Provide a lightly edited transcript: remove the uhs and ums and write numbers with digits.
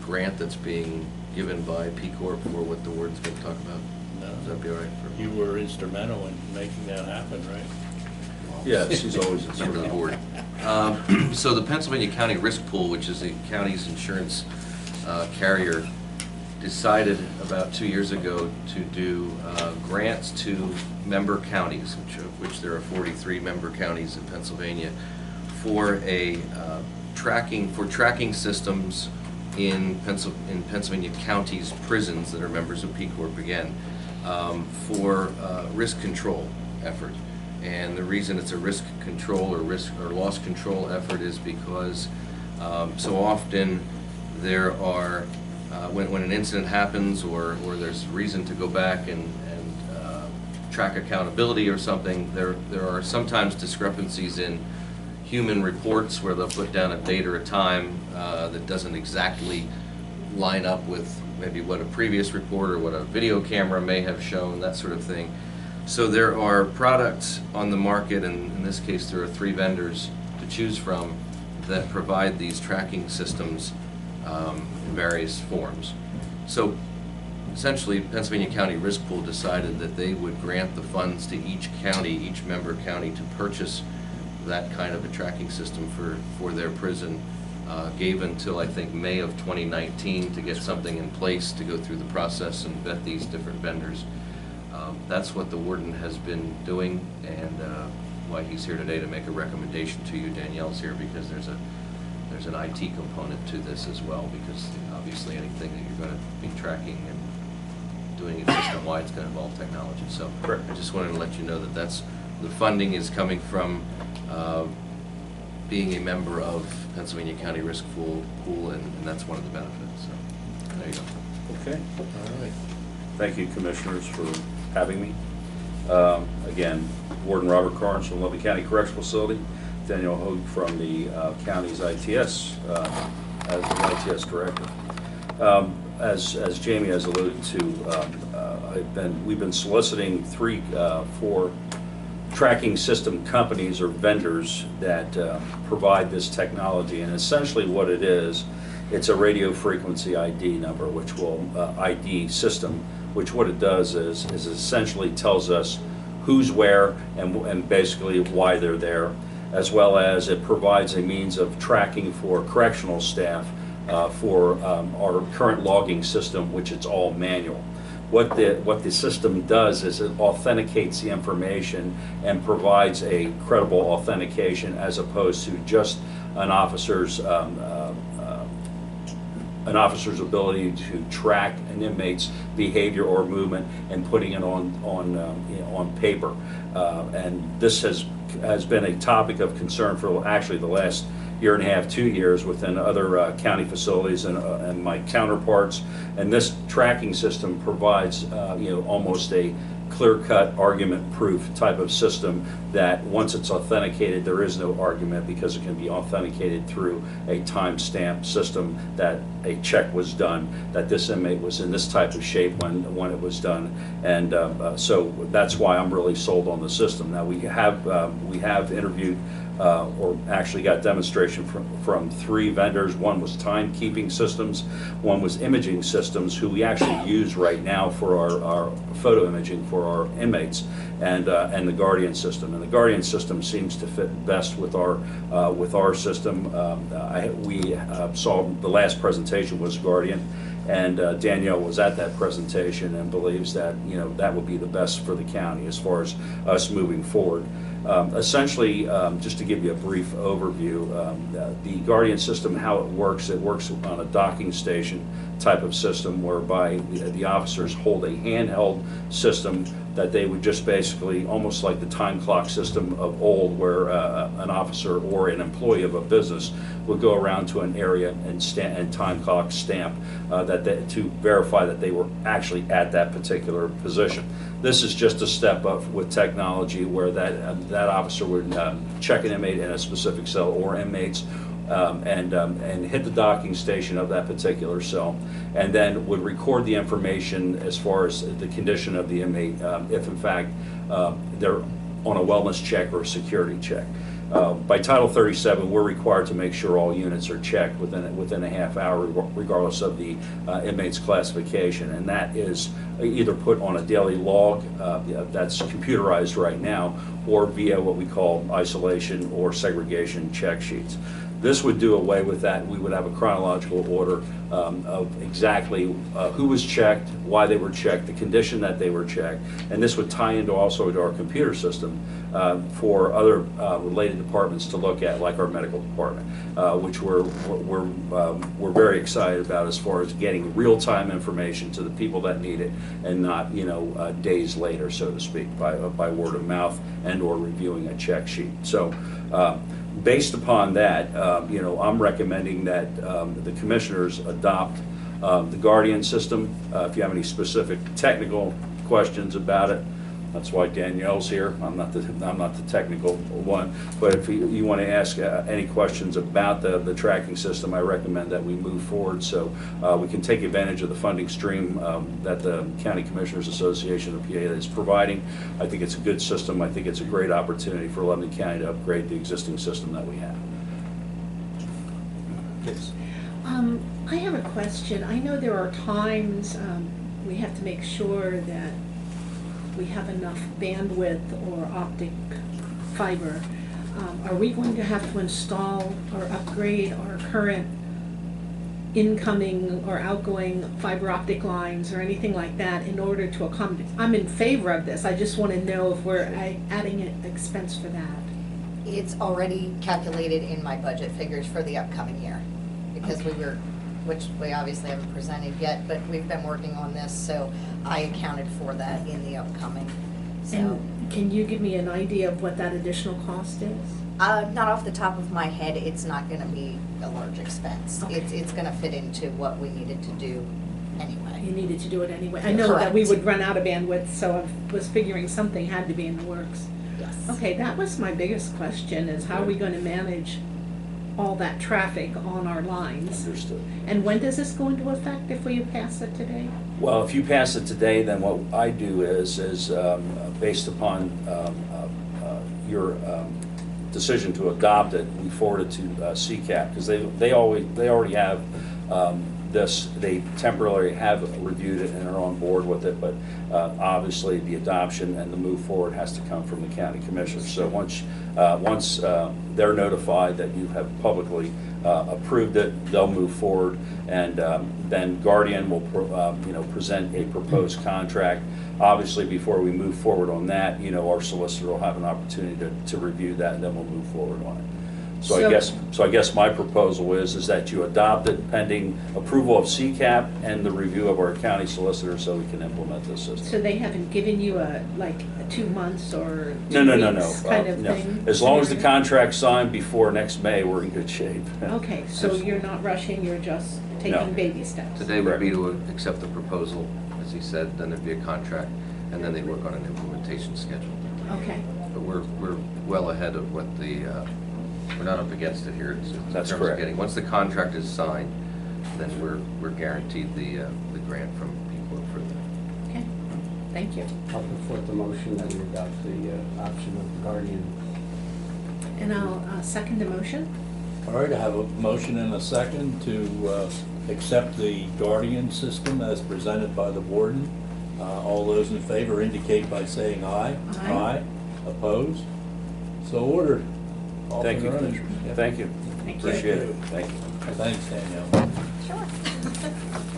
grant that's being given by P Corp for what the warden's going to talk about? No. Does that be all right? You were instrumental in making that happen, right? Yes, he's always a member of the board. So the Pennsylvania County Risk Pool, which is the county's insurance carrier, decided about 2 years ago to do grants to member counties, which there are 43 member counties in Pennsylvania, for a tracking systems in Pennsylvania counties' prisons that are members of P Corp again, for risk control effort. And the reason it's a risk control or loss control effort is because so often there are when an incident happens or there's reason to go back and track accountability or something, there are sometimes discrepancies in human reports where they'll put down a date or a time that doesn't exactly line up with maybe what a previous report or what a video camera may have shown, that sort of thing. So there are products on the market, and in this case there are 3 vendors to choose from that provide these tracking systems in various forms. So essentially Pennsylvania County Risk Pool decided that they would grant the funds to each county, each member county, to purchase that kind of a tracking system for their prison. Gave until I think May of 2019 to get something in place to go through the process and vet these different vendors. That's what the warden has been doing, and why he's here today to make a recommendation to you. Danielle's here because there's an IT component to this as well, because obviously anything that you're going to be tracking and doing it system-wide is going to involve technology. So I just wanted to let you know that the funding is coming from being a member of Pennsylvania County Risk Pool, and that's one of the benefits. So there you go. Okay. All right. Thank you, Commissioners, for having me. Again, Warden Robert Karnes from Lebanon County Correctional Facility, Daniel Hogue from the county's ITS, as the ITS Director. As Jamie has alluded to, we've been soliciting 4 tracking system companies or vendors that provide this technology, and essentially what it is, it's a radio frequency ID number, which will ID system, which what it does is essentially tells us who's where and basically why they're there, as well as it provides a means of tracking for correctional staff for our current logging system, which it's all manual. What the system does is it authenticates the information and provides a credible authentication, as opposed to just an officer's ability to track an inmate's behavior or movement and putting it on paper. And this has been a topic of concern for actually the last year and a half, 2 years within other county facilities and my counterparts. And this tracking system provides almost a clear-cut argument-proof type of system that once it's authenticated, there is no argument, because it can be authenticated through a time-stamp system that a check was done, that this inmate was in this type of shape when it was done. And so that's why I'm really sold on the system. Now we have interviewed or actually got demonstration from 3 vendors. One was timekeeping systems, one was imaging systems, who we actually use right now for our photo imaging for our inmates, and the Guardian system. And the Guardian system seems to fit best with our system. We saw the last presentation was Guardian, and Danielle was at that presentation and believes that that would be the best for the county as far as us moving forward. Essentially, just to give you a brief overview, the Guardian system, how it works on a docking station type of system, whereby the officers hold a handheld system that they would just basically, almost like the time clock system of old, where an officer or an employee of a business would go around to an area and time clock stamp to verify that they were actually at that particular position. This is just a step up with technology, where that officer would check an inmate in a specific cell or inmates, and hit the docking station of that particular cell, and then would record the information as far as the condition of the inmate, if in fact they're on a wellness check or a security check. By Title 37, we're required to make sure all units are checked within a half hour, regardless of the inmate's classification, and that is either put on a daily log that's computerized right now, or via what we call isolation or segregation check sheets. This would do away with that. We would have a chronological order of exactly who was checked, why they were checked, the condition that they were checked, and this would tie into also to our computer system for other related departments to look at, like our medical department, which we're very excited about as far as getting real-time information to the people that need it, and not days later, so to speak, by word of mouth and or reviewing a check sheet. So. Based upon that, I'm recommending that the commissioners adopt the Guardian system. If you have any specific technical questions about it, that's why Danielle's here. I'm not the technical one, but if you want to ask any questions about the tracking system, I recommend that we move forward so we can take advantage of the funding stream that the County Commissioners Association of PA is providing. I think it's a good system. I think it's a great opportunity for Lebanon County to upgrade the existing system that we have. Yes. I have a question. I know there are times we have to make sure that we have enough bandwidth or optic fiber. Are we going to have to install or upgrade our current incoming or outgoing fiber optic lines or anything like that in order to accommodate? I'm in favor of this. I just want to know if we're adding an expense for that. It's already calculated in my budget figures for the upcoming year, because Okay. which we obviously haven't presented yet, but we've been working on this, so I accounted for that in the upcoming. So, And can you give me an idea of what that additional cost is? not off the top of my head, it's not gonna be a large expense. Okay. It's gonna fit into what we needed to do anyway. You needed to do it anyway. I know that we Correct. would run out of bandwidth, so I was figuring something had to be in the works. Yes. Okay, that was my biggest question, is how are we going to manage all that traffic on our lines? Understood. And when does this go into effect if we pass it today? Well, if you pass it today, then what I do is based upon your decision to adopt it, we forward it to CCAP, because they already have this. They temporarily have reviewed it and are on board with it, but obviously the adoption and the move forward has to come from the county commissioners. So once they're notified that you have publicly approved it, they'll move forward, and then Guardian will present a proposed contract. Obviously, before we move forward on that, our solicitor will have an opportunity to review that, and then we'll move forward on it. So I guess my proposal is that you adopt it pending approval of CCAP and the review of our county solicitor, so we can implement this system. So they haven't given you a 2 months or 2 No. weeks kind of No. thing? As long as the contract's signed before next May, we're in good shape. Okay, so you're not rushing, you're just No. taking baby steps? Today would be to accept the proposal, as he said, then there'd be a contract, and then they'd work on an implementation schedule. Okay, But we're well ahead of what we're not up against it here. It's in That's terms of correct. once the contract is signed, then we're guaranteed the grant from people for that. okay, thank you. I'll put forth the motion that we adopt the option of Guardian. And I'll second the motion. All right, I have a motion and a second to accept the Guardian system as presented by the warden. All those in favor indicate by saying aye. Aye. Opposed? So ordered. Off Thank and you, running. Commissioner. Yeah. Thank you. Thank you. Appreciate it. Thank you. Thanks, Danielle. Sure.